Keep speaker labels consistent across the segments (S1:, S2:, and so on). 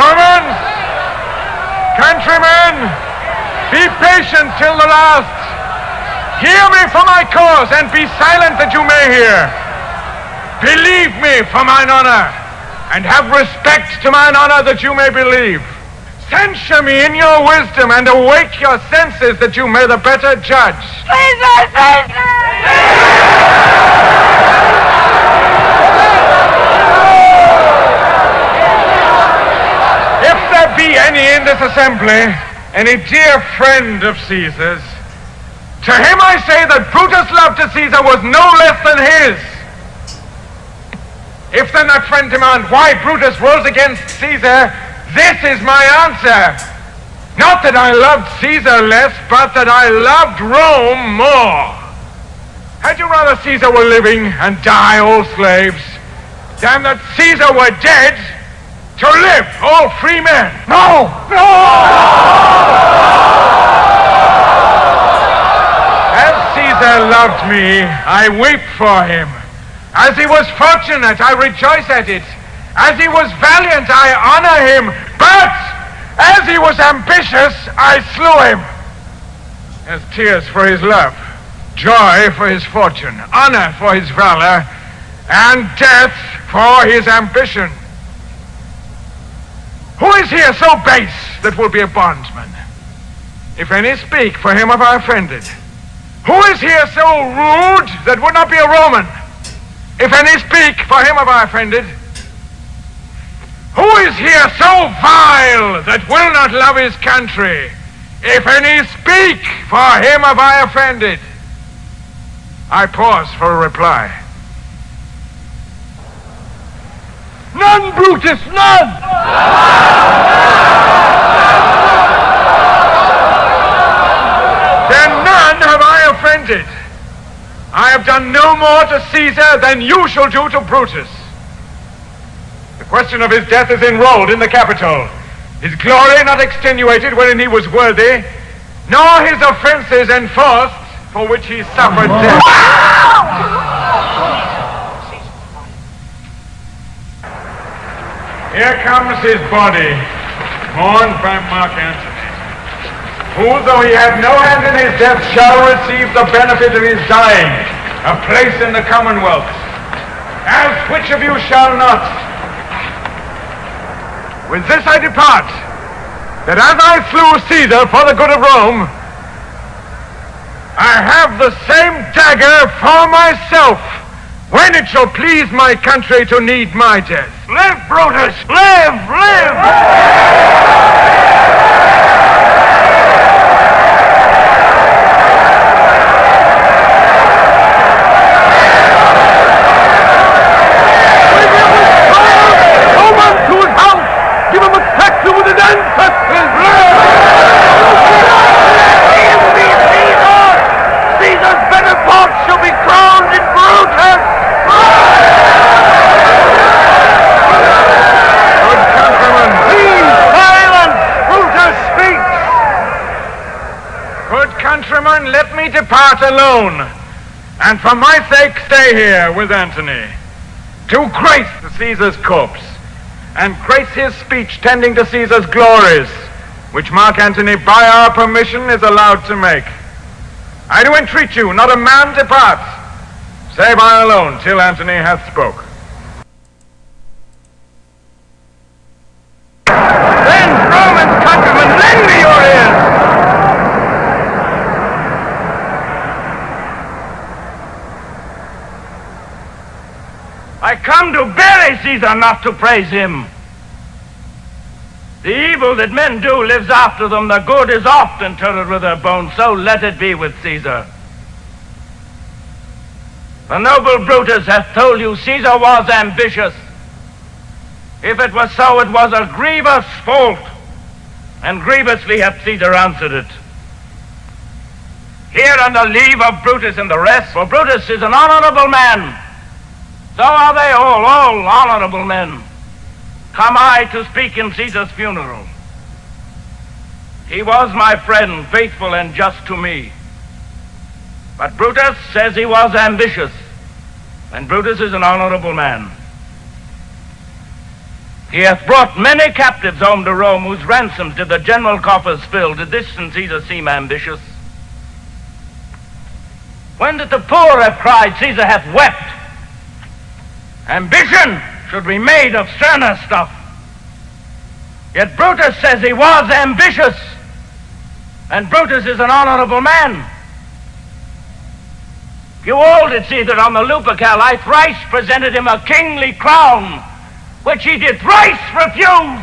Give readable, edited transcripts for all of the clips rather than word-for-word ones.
S1: Romans, countrymen, be patient till the last. Hear me for my cause, and be silent that you may hear. Believe me for mine honor, and have respect to mine honor that you may believe. Censure me in your wisdom, and awake your senses that you may the better judge. If there be any in this assembly, any dear friend of Caesar's, to him I say that Brutus' love to Caesar was no less than his. If then that friend demand why Brutus rose against Caesar, this is my answer. Not that I loved Caesar less, but that I loved Rome more. Had you rather Caesar were living and die all slaves, than that Caesar were dead, to live all free men? No! As Caesar loved me, I weep for him. As he was fortunate, I rejoice at it. As he was valiant, I honor him. But as he was ambitious, I slew him. As tears for his love, joy for his fortune, honor for his valor, and death for his ambition. Who is here so base that will be a bondsman? If any speak, for him have I offended. Who is here so rude that would not be a Roman? If any speak, for him have I offended. Who is here so vile that will not love his country? If any speak, for him have I offended. I pause for a reply. None, Brutus, none! Then none have I offended. I have done no more to Caesar than you shall do to Brutus. The question of his death is enrolled in the Capitol. His glory not extenuated wherein he was worthy, nor his offenses enforced for which he suffered death. Here comes his body, mourned by Mark Antony, who, though he had no hand in his death, shall receive the benefit of his dying, a place in the Commonwealth. As which of you shall not? With this I depart, that as I slew Caesar for the good of Rome, I have the same dagger for myself, when it shall please my country to need my death. Live, Brutus! Live! Live! Roman to his house! Give him a tattoo with his ancestors! Caesar's benefactor shall be crowned in Brutus! Good countrymen, be silent! Brutus speaks! Good countrymen, let me depart alone, and for my sake stay here with Antony, to grace Caesar's corpse, and grace his speech tending to Caesar's glories, which Mark Antony by our permission is allowed to make. I do entreat you, not a man depart, save I alone, till Antony hath spoke. Then, Roman countrymen, lend me your ears! I come to bury Caesar, not to praise him. The evil that men do lives after them. The good is oft interred with their bones. So let it be with Caesar. The noble Brutus hath told you Caesar was ambitious. If it was so, it was a grievous fault, and grievously hath Caesar answered it. Here on the leave of Brutus and the rest, for Brutus is an honorable man. So are they all honorable men. Come I to speak in Caesar's funeral. He was my friend, faithful and just to me. But Brutus says he was ambitious, and Brutus is an honorable man.
S2: He hath brought many captives home to Rome, whose ransoms did the general coffers fill. Did this and Caesar seem ambitious? When did the poor have cried, Caesar hath wept? Ambition should be made of sterner stuff. Yet Brutus says he was ambitious, and Brutus is an honorable man. You all did see that on the Lupercal I thrice presented him a kingly crown, which he did thrice refuse.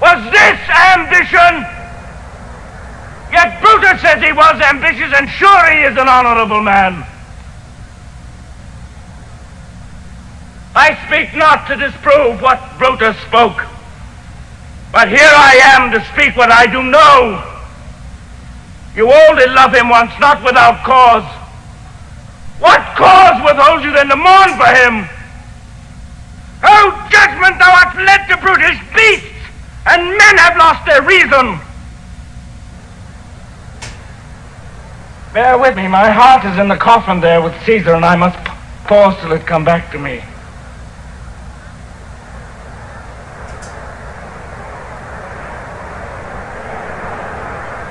S2: Was this ambition? Yet Brutus says he was ambitious, and sure he is an honorable man. I speak not to disprove what Brutus spoke, but here I am to speak what I do know. You all did love him once, not without cause. What cause withholds you then to mourn for him? O judgment, thou art led to brutish beasts, and men have lost their reason. Bear with me, my heart is in the coffin there with Caesar, and I must pause till it come back to me.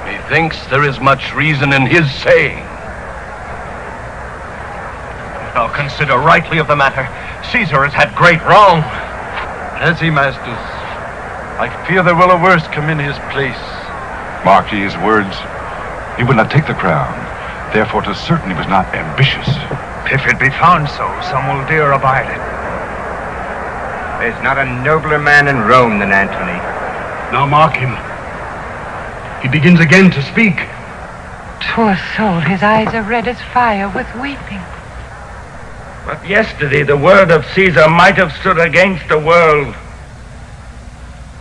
S3: Methinks there is much reason in his saying. Now consider rightly of the matter. Caesar has had great wrong.
S4: Has he, masters? I fear there will a worse come in his place.
S5: Mark ye his words. He would not take the crown. Therefore, 'tis certain he was not ambitious.
S4: If it be found so, some will dare abide it.
S6: There's not a nobler man in Rome than Antony.
S7: Now mark him. He begins again to speak.
S8: Poor soul, his eyes are red as fire with weeping.
S2: But yesterday the word of Caesar might have stood against the world.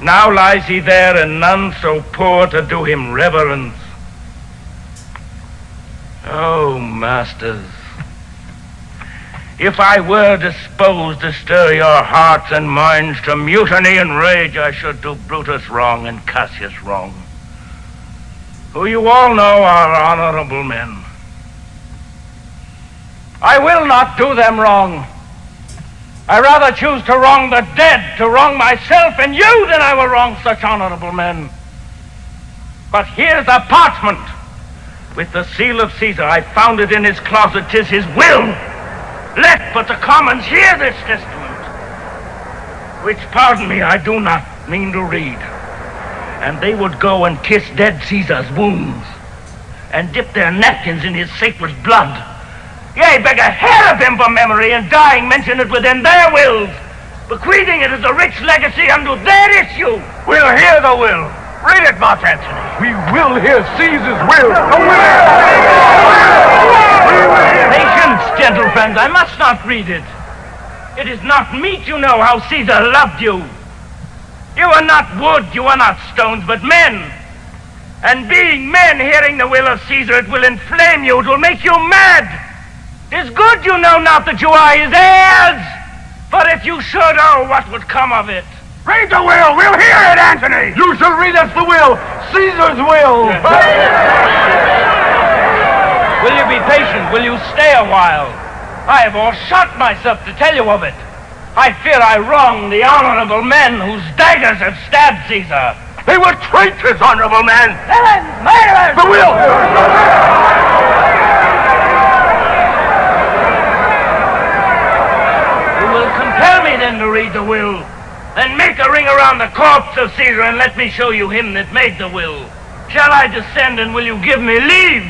S2: Now lies he there, and none so poor to do him reverence. Oh, masters, if I were disposed to stir your hearts and minds to mutiny and rage, I should do Brutus wrong and Cassius wrong, who you all know are honorable men. I will not do them wrong. I rather choose to wrong the dead, to wrong myself and you, than I will wrong such honorable men. But here's a parchment with the seal of Caesar. I found it in his closet. 'Tis his will. Let but the commons hear this testament, which, pardon me, I do not mean to read. And they would go and kiss dead Caesar's wounds, and dip their napkins in his sacred blood. Yea, beg a hair of him for memory, and dying mention it within their wills, bequeathing it as a rich legacy unto their issue.
S4: We'll hear the will. Read it, Mark Antony.
S5: We will hear Caesar's will.
S2: Patience, gentle friends, I must not read it. It is not meet you know how Caesar loved you. You are not wood, you are not stones, but men. And being men, hearing the will of Caesar, it will inflame you, it will make you mad. 'Tis good you know not that you are his heirs, for if you should, oh, what would come of it?
S4: Read the will. We'll hear it, Antony.
S5: You shall read us the will. Caesar's will.
S2: Will you be patient? Will you stay a while? I have all shot myself to tell you of it. I fear I wrong the honorable men whose daggers have stabbed Caesar.
S4: They were traitors, honorable men.
S2: Villains! Murderers!
S4: The will.
S2: You will compel me then to read the will. Then make a ring around the corpse of Caesar and let me show you him that made the will. Shall I descend, and will you give me leave?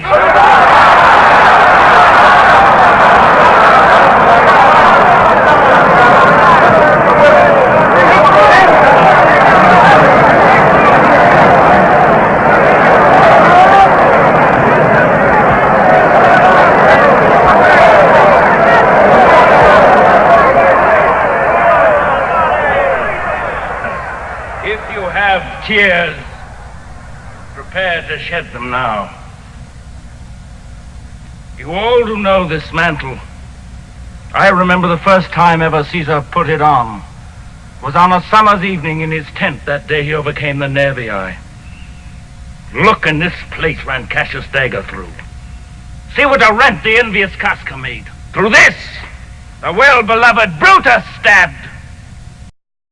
S2: Tears, prepare to shed them now. You all who know this mantle, I remember the first time ever Caesar put it on was on a summer's evening in his tent that day he overcame the Nervii. Look, in this place ran Cassius' dagger through. See what a rent the envious Casca made. Through this, the well-beloved Brutus stabbed.